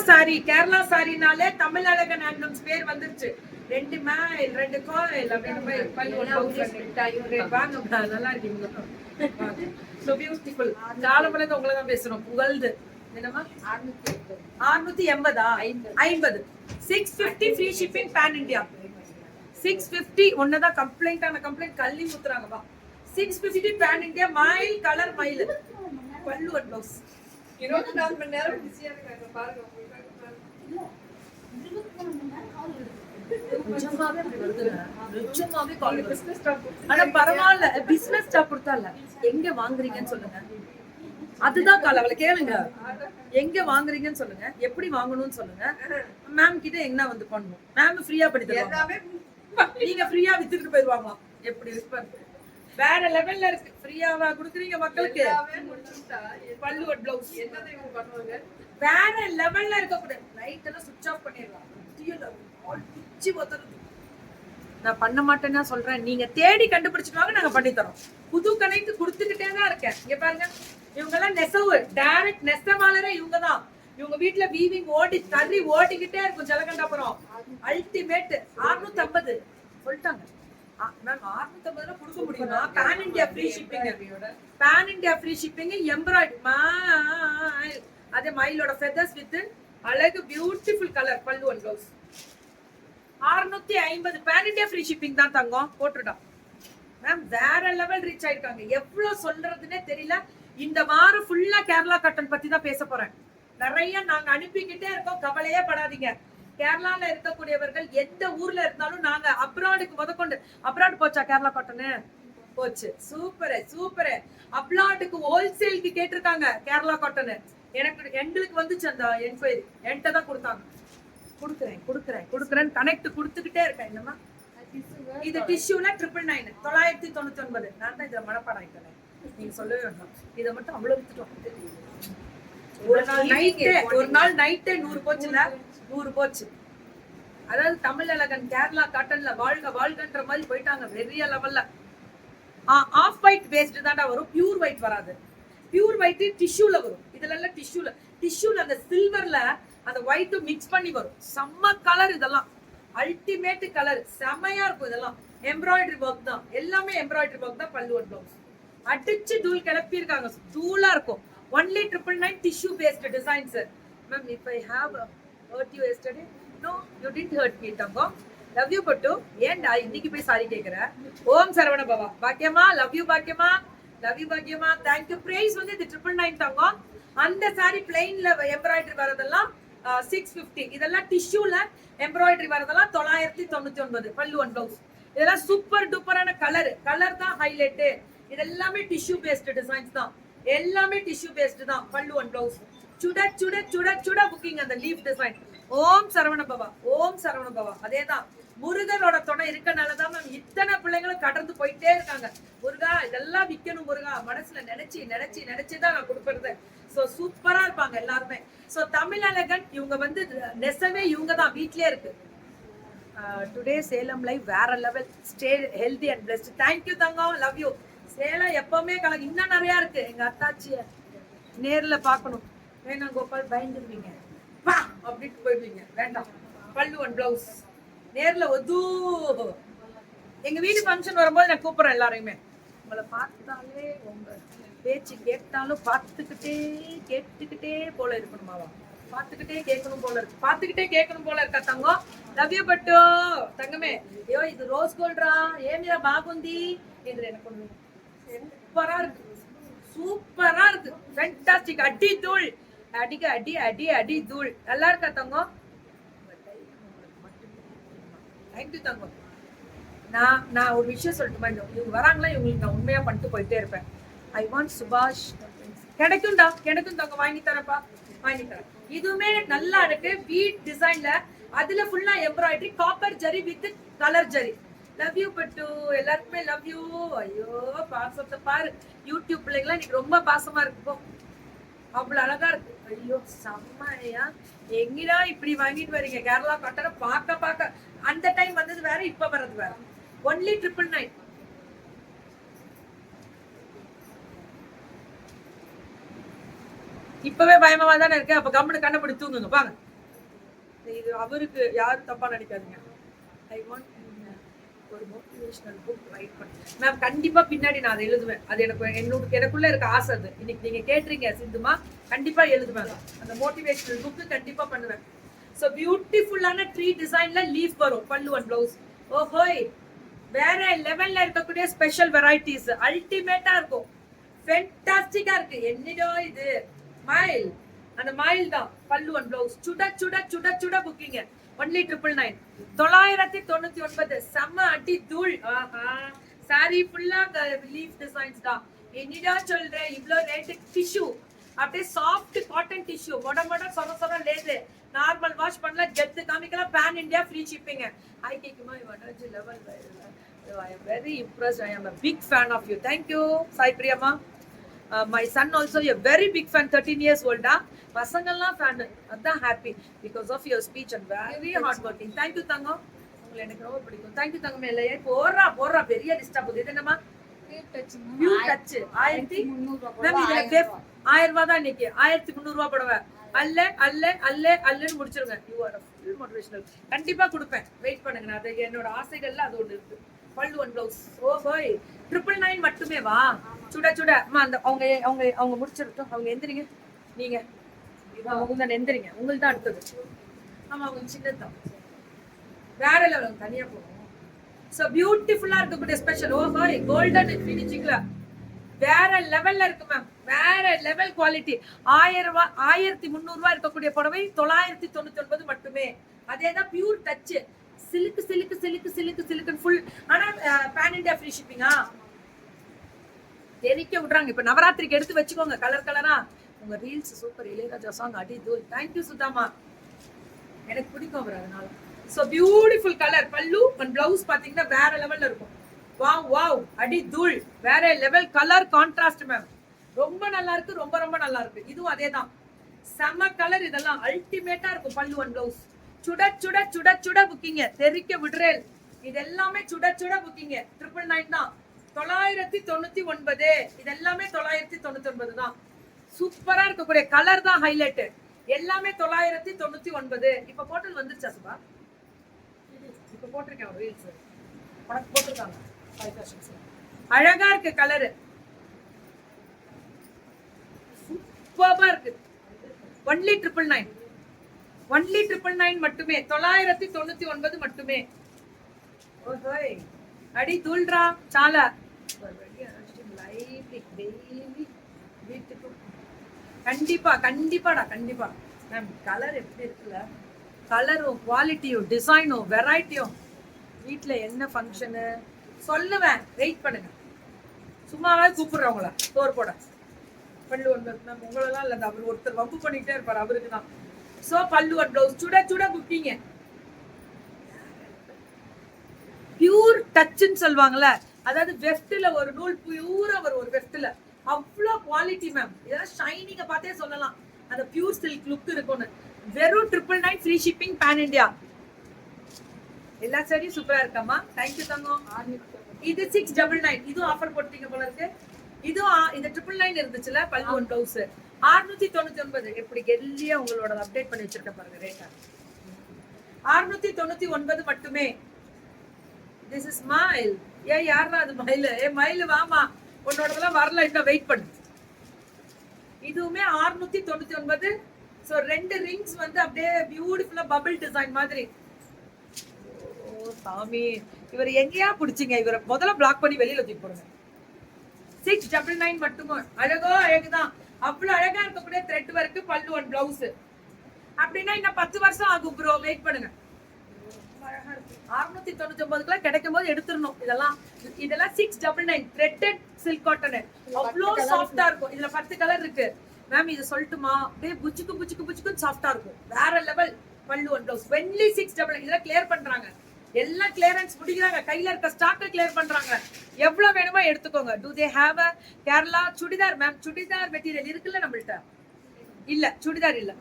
Sorry, Kerala சாரினாலே Tamil அழகன் handlooms பேர் வந்துருச்சு. 2 மேல் 2 கோயில் அப்படின்னு பல்லு வாங்க நல்லா இருக்கீங்க. So beautiful. காலமலங்க உங்களை தான் பேசுறோம். புகழ்ந்து என்னமா 680 50 650 ஃப்ரீ ஷிப்பிங் பேன் இந்தியா. 650 ஒன்னதான் கம்ப்ளைண்ட் ஆன கம்ப்ளைண்ட் கள்ளி முத்துறாங்கப்பா. 650 பேன் இந்தியா மயில் கலர் மயில் பல்லு அண்ட் ப்ளவுஸ். 24 மணி நேரம் பிஸியா இருக்காங்க பாருங்க. ஆனா பரவாயில்ல, பிசினஸ் ஸ்டாப் கொடுத்தால எங்க வாங்குறீங்கன்னு சொல்லுங்க. அதுதான் கால அவளை கேளுங்க, எங்க வாங்குறீங்கன்னு சொல்லுங்க, எப்படி வாங்கணும்னு சொல்லுங்க. மேம் கிட்ட என்ன வந்து பண்ணணும், மேம் ஃப்ரீயா பண்ணி தருவாங்க. நீங்க ஃப்ரீயா வித்துக்கிட்டு போயிருவாங்களாம். எப்படி இருப்பாரு, வேற லெவல்ல இருக்கு. ஃப்ரீயாவா குடுக்குறீங்க மக்களுக்கு. பல்லு அண்ட் ப்ளவுஸ் என்னதை இவங்க பண்ணுவாங்க, வேற லெவல்ல இருக்க கூட. லைட் எல்லாம் சுவிட்ச் ஆஃப் பண்ணிடலாம். நான் பண்ண மாட்டேன்னா சொல்றேன், நீங்க தேடி கண்டுபிடிச்சிட்டு நாங்க பண்ணி தரோம். புது கணக்கு கொடுத்துக்கிட்டே தான் இருக்கேன். இங்க பாருங்க, இவங்க எல்லாம் நெசவு டைரக்ட் நெசவாளரே இவங்க தான். இவங்க வீட்டுல வீவிங் ஓடி தள்ளி ஓடிக்கிட்டே இருக்கும். ஜலகண்டாபுரம் அல்டிமேட் 650 சொல்லிட்டாங்க மேம். 650 கொடுக்க முடியுமா? Pan India free shipping, pan India free shipping. Embroidery அதே மயிலோட ஃபெதர்ஸ் வித் அழகு பியூட்டிஃபுல் கலர் பல்லு and blouse. 650 pan India free shipping தான் தங்கம். போட்டுட்டோம் மேம். வேற லெவல் ரீச் ஆயிருக்காங்க. எவ்வளவு சொல்றதுன்னே தெரியல. இந்த வாரம் ஃபுல்லா கேரளா காட்டன் பத்தி தான் பேச போறேன். நிறைய நாங்க அனுப்பிக்கிட்டே இருக்கோம், கவலையே படாதீங்க. கேரளால இருக்கக்கூடியவர்கள் எந்த ஊர்ல இருந்தாலும் நாங்க அப்ராடுக்கு முதற்கொண்டு. அப்ராட் போச்சா கேரளா காட்டனு? போச்சு. Super super. அப்ராடுக்கு ஹோல்சேலுக்கு கேட்டிருக்காங்க கேரளா காட்டனு. எங்களுக்கு வந்துச்சு அந்த என்கொயரி, என்கிட்ட தான் கொடுத்தாங்க. கொடுக்குறேன் கனெக்ட் கொடுத்துக்கிட்டே இருக்கேன். என்னமா இது டிஷ்யூல 999 999. நான் தான் இதுல மனப்பாடம் ஆயிட்டேன். நீங்க சொல்லவே வேண்டாம். இதை மட்டும் அவ்வளவு வித்துட்டோம். ஒரு நாள் நைட்டே 100 போச்சுல, 100 போச்சு. அதாவது தமிழ் அழகன் கேரளா காட்டன்ல வாழ்க வாழ்கன்ற மாதிரி போயிட்டாங்க பெரிய லெவல்ல. ஆஃப் ஒயிட் பேஸ்ட் தான்டா வரும், பியூர் ஒயிட் வராது. பியூர் ஒயிட் டிஷ்யூல வரும். இதுல எல்லாம் டிஷ்யூல அந்த சில்வர்ல அந்த ஒயிட்டும் மிக்ஸ் பண்ணி வரும். செம்ம கலர். இதெல்லாம் அல்டிமேட் கலர், செமையா இருக்கும். இதெல்லாம் எம்ப்ராய்டரி ஒர்க் தான், எல்லாமே எம்ப்ராய்டரி ஒர்க் தான். பல்லு அண்ட் ப்ளவுஸ் அடிச்சு தூள் கிளப்பி இருக்காங்க. தூளா இருக்கும். only 999 tissue based designs. Ma'am, if I have hurt you yesterday, no, you didn't hurt me. Tangam, love you puttu. And I இன்னைக்கு போய் சாரி கேக்குறேன். ஓம் சரவண பவா. பாக்கியமா, love you பாக்கியமா, love you பாக்கியமா. Thank you. Price வந்து 999 தங்கம். அந்த சாரி பிளைன்ல எம்ப்ராய்டரி வரதெல்லாம் 650. இதெல்லாம் டிஷ்யூல embroidery வரதெல்லாம் 999. பல்லு and blouse. இதெல்லாம் சூப்பர் டூப்பரான கலர் தான் ஹைலைட். இதெல்லாமே டிஷ்யூ பேஸ்ட் டிசைன்ஸ் தான், எல்லாமே டிஷ்யூ பேஸ்ட் தான். பல்லு அண்ட் ப்ளவுஸ் சுட புக்கிங். அந்த லீஃப் டிசைன். ஓம் சரவண பவா, ஓம் சரவண பவா. அதேதான், முருகனோட துணை இருக்கனாலதான் மேம் இத்தனை பிள்ளைங்களும் கடந்து போயிட்டே இருக்காங்க. முருகா இதெல்லாம் விற்கணும் முருகா, மனசுல நினைச்சுதான் நான் கொடுக்கறது. சோ சூப்பரா இருப்பாங்க எல்லாருமே. சோ தமிழ் அழகன் இவங்க வந்து நெசவே இவங்க தான், வீட்லயே இருக்கு. டுடே சேலம் லைவ் வேற level. Stay healthy and blessed. Thank you Thangam, love you. Salem எப்பவுமே கலக்கு. இன்னும் நிறைய இருக்கு. எங்க அத்தாச்சிய நேர்ல பாக்கணும். வேணா கோபால் பயந்துருவீங்க வா அப்படின்ட்டு போயிடுவீங்க. வேண்டாம். பல்லு அண்ட் ப்ளவுஸ் நேர்ல ஒது. எங்க வீட்டு ஃபங்க்ஷன் வரும்போது நான் கூப்பிடுறேன் எல்லாரையுமே. உங்களை பார்த்தாலே உங்க பேச்சு கேட்டாலும் கேட்டுக்கிட்டே போல இருக்கணுமாவா? பார்த்துக்கிட்டே கேட்கணும் போல இருக்கு. பார்த்துக்கிட்டே கேட்கணும் போல இருக்கா தங்கம்? லவ் யூ பட்டு தங்கமே. ஐயோ இது ரோஸ் கோல்ட்ரா, ஏமியா பாகுந்தி. இது எனக்கு ஒண்ணு சூப்பரா இருக்கு, சூப்பரா இருக்கு. ஃபேண்டாஸ்டிக். அடி தூள் அடி தூள். நல்லா இருக்கா தங்கம்? தேங்க்யூ தங்கம். நான் ஒரு விஷயம் சொல்லட்டுமா? இவங்க வராங்களா, இவங்களுக்கு நான் உண்மையா பண்ணிட்டு போயிட்டே இருப்பேன். ஐ வாண்ட் சுபாஷ். கிடைக்கும் தங்க. வாங்கி தரப்பா, வாங்கி தரேன். இதுவுமே நல்லா இருக்கு. வீட் டிசைன்ல அதுல ஃபுல்லா embroidery, copper zari with colour zari. Love you பட்டு. எல்லாருக்குமே லவ் யூ. ஐயோ பாசத்தை பாரு. யூடியூப் பிள்ளைங்களா இன்னைக்கு ரொம்ப பாசமா இருக்கு. அவ்வளவு அழகா இருக்கு. ஐயோ செம்மையா. எங்கடா இப்படி வாங்கிட்டு வரீங்க கேரளா காட்டனை? பார்க்க அந்த டைம் வந்தது வேற, இப்ப வர்றது வேற. only 999. இப்பவே பயமா தானே இருக்கு. அப்ப கம்முனு கண்ணப்படி தூங்குங்க. பாங்க. இது அவருக்கு யாரும் தப்பா நினைக்காதீங்க. ஐ வாண்ட் ஒரு மோட்டிவேஷனல் புக் ரைட் பண்ணேன் மேம். கண்டிப்பா பின்னாடி நான் அதை எழுதுவேன். அது எனக்குள்ள இருக்க ஆசை. அது இன்னைக்கு நீங்க கேட்டுறீங்க சிந்துமா, கண்டிப்பா எழுதுவேன். அந்த மோட்டிவேஷனல் புக் கண்டிப்பா பண்ணுவேன். சோ பியூட்டிஃபுல்லான ட்ரீ டிசைன்ல லீஃப் வரும் பல்லு அண்ட் பிளவுஸ். ஓஹோய், வேற லெவல்ல இருக்கக்கூடிய ஸ்பெஷல் வெரைட்டிஸ் அல்டிமேட்டா இருக்கும். ஃபென்டாஸ்டிக்கா இருக்கு. என்னடோ இது மைல், அந்த மைல் தான் பல்லு அண்ட் பிளவுஸ். சுட சுட சுட சுட புக்கிங்க. ஒன்லி 999 999. செம்ம அடி தூள். சாரி ஃபுல்லா லீஃப் டிசைன்ஸ் தான். என்னடா சொல்றேன் இவ்ளோ ரேட். டிஷ்யூ அப்படியே சாஃப்ட் காட்டன் டிஷ்யூ, மொட மொட சொர சொர லேது. நார்மல் வாஷ் பண்ணலாம், கெத்து காமிக்கலாம். Pan India free shipping. ஐ கேக்குமா energy level. I am very impressed. I am a big fan of you. Thank you, Sai Priyama. My son also a very big fan, 13 years old. பசங்கள்லாம் fan. அதான் happy because of your speech and very hard working. Thank you தங்கம், உங்களை எனக்கு ரொம்ப பிடிக்கும். Thank you தங்கம். இல்லையே போடுறா பெரிய டிஸ்டர்ப் ஆகுது. இது என்னமா நியூ டச் 1300 1000 தான் இன்னைக்கு. 1300 புடவை அல்ல அல்ல அல்ல அல்லன்னு முடிச்சிருங்க. You are full motivational. கண்டிப்பா கொடுப்பேன், வெயிட் பண்ணுங்க. அது என்னோட ஆசைகள்ல அது ஒன்று இருக்கு. பல்லு அண்ட் பிளவுஸ். ஓ ஹோய், 999 மட்டுமே வா. சுட சுட அம்மா. அந்த அவங்க முடிச்சிருக்கோம். அவங்க எந்திரிங்க. நீங்க அவங்க எந்திரிங்க. உங்களுக்கு தான் அடுத்தது. ஆமா, அவங்க சின்னதான். வேற லெவல் தனியா போகும். சோ பியூட்டிஃபுல்லா இருக்கக்கூடிய ஸ்பெஷல். ஓ ஹோய், கோல்டன் ஃபினிஷிங்ல வேற லெவல்ல இருக்கு மேம். வேற லெவல் குவாலிட்டி. 1300 இருக்கக்கூடிய புடவை 999 மட்டுமே. அதேதான் பியூர் டச். சிலுக்கு சிலுக்கு சிலுக்கு சிலுக்கு சிலுக்கு ஃபுல். ஆனா பேன் இந்தியா ஃப்ரீ ஷிப்பிங்கா தெரிக்க விடுறாங்க. இப்ப நவராத்திரிக்கு எடுத்து வச்சுக்கோங்க கலர் கலரா. உங்க ரீல்ஸ் சூப்பர். இளையராஜா சாங் அடி தூள். தேங்க்யூ சுதாமா, எனக்கு பிடிக்கும் அவர் அதனால. So beautiful colour. பல்லு அண்ட் பிளவுஸ் பாத்தீங்கன்னா வேற லெவல்ல இருக்கும். வாவ் வாவ், அடி தூள். வேற லெவல் கலர் கான்ட்ராஸ்ட் மேம். ரொம்ப நல்லா இருக்கு, ரொம்ப ரொம்ப நல்லா இருக்கு. இதுவும் அதேதான், செம கலர். இதெல்லாம் அல்டிமேட்டா இருக்கும். பல்லு அண்ட் பிளவுஸ் சுட சுட சுட சுட புக்கிங்க. தெரிக்க விடுறேன். இது எல்லாமே சுட சுட புக்கிங்க. 999 தான். 999. இது எல்லாமே 999 தான். சூப்பரா இருக்கக்கூடிய கலர் தான் ஹைலைட். எல்லாமே 999. இப்ப போட்டல் வந்துருச்சா சுபா? இப்ப போட்டிருக்கேன் ஒரு ரீல்ஸ். உனக்கு போட்டிருக்காங்க. அழகா இருக்கு கலரு. சூப்பரா இருக்கு. ஒன்லி 999. ஒன்லி 999 மட்டுமே. 999 மட்டுமே. ஓஹோய், அடி தூள்ரா சால. கண்டிப்பா கண்டிப்பாடா கண்டிப்பா மேம். கலர் எப்படி இருக்குல்ல, கலரும் குவாலிட்டியும் டிசைனும் வெரைட்டியும். வீட்டுல என்ன ஃபங்க்ஷனு சொல்லுவேன், வெயிட் பண்ணுங்க. சும்மாவே கூப்பிடுறவங்கள ஸ்டோர் போட. பல்லு ஒன்று மேம். உங்களெல்லாம் இல்லை, அவர் ஒருத்தர் வம்பு பண்ணிக்கிட்டே இருப்பார், அவருக்கு தான். சோ பல்லு அண்ட் பிளவுஸ் சுட சுட புக்கிங்க. பியூர் டச்ன்னு சொல்லுவாங்கல்ல, அதாவது வெஃப்ட்ல ஒரு நூல் பியூரா வரும். ஒரு வெஃப்ட்ல அவ்வளோ குவாலிட்டி மேம். இதெல்லாம் ஷைனிங்க பார்த்தே சொல்லலாம் அந்த பியூர் சில்க் லுக் இருக்கும்னு. வெறும் 999 ஃப்ரீ ஷிப்பிங் பேன் இந்தியா. எல்லா சாரியும் சூப்பரா இருக்காமா. தேங்க்யூ தங்கம். இது 699. இதுவும் ஆஃபர் போட்டீங்க போல இருக்கு. இதுவும் இது 999 இருந்துச்சுல பல்லு அண்ட் பிளவுஸ். 699. எப்படி கெல்லியா உங்களோட அப்டேட் பண்ணி வச்சிருக்க பாருங்க ரேட்டா. 699 மட்டுமே. திஸ் இஸ் மயில். யாரா அது மயில்? மயில் வாமா, உன்னோடதெல்லாம் வரல, இன்னும் வெயிட் பண்ணு. இதுவுமே 699. சோ 2 ரிங்ஸ் வந்து அப்படியே பியூட்டிஃபுல்லா பபிள் டிசைன் மாதிரி. ஓ சாமி, இவர் எங்கேயா பிடிச்சிங்க? இவரை முதல்ல பிளாக் பண்ணி வெளியில தூக்கி போடுங்க. 699 மட்டுமே. அழகோ அழகுதான். அவ்வளவு அழகா இருக்கக்கூடிய த்ரெட் ஒர்க் பல்லு அண்ட் பிளவுஸ். அப்படின்னா இன்னும் 10 வருஷம் ஆகும் ப்ரோ, வெயிட் பண்ணுங்க. 699 கிடைக்கும் போது எடுத்துடணும். இதெல்லாம் 699 த்ரெட்டட் சில்க் காட்டன். அவ்வளவு சாஃப்டா இருக்கும். இதுல 10 கலர் இருக்கு மேம். இது சொல்லட்டுமா? அப்படியே புச்சுக்கு புச்சுக்கு புச்சுக்கு சாஃப்டா இருக்கும். வேற லெவல் பல்லு அண்ட் பிளவுஸ். வென்லி 699. இதெல்லாம் கிளியர் பண்றாங்க. எல்லாம் கிளியரன்ஸ் முடிக்கிறாங்க. கையில இருக்க ஸ்டாக்க கிளியர் பண்றாங்க. எவ்வளவு வேணுமோ எடுத்துக்கோங்க. To they have a Kerala churidar ma'am? Churidar material இருக்குல்ல நம்மள்ட்ட? இல்ல, சுடிதார் இல்ல.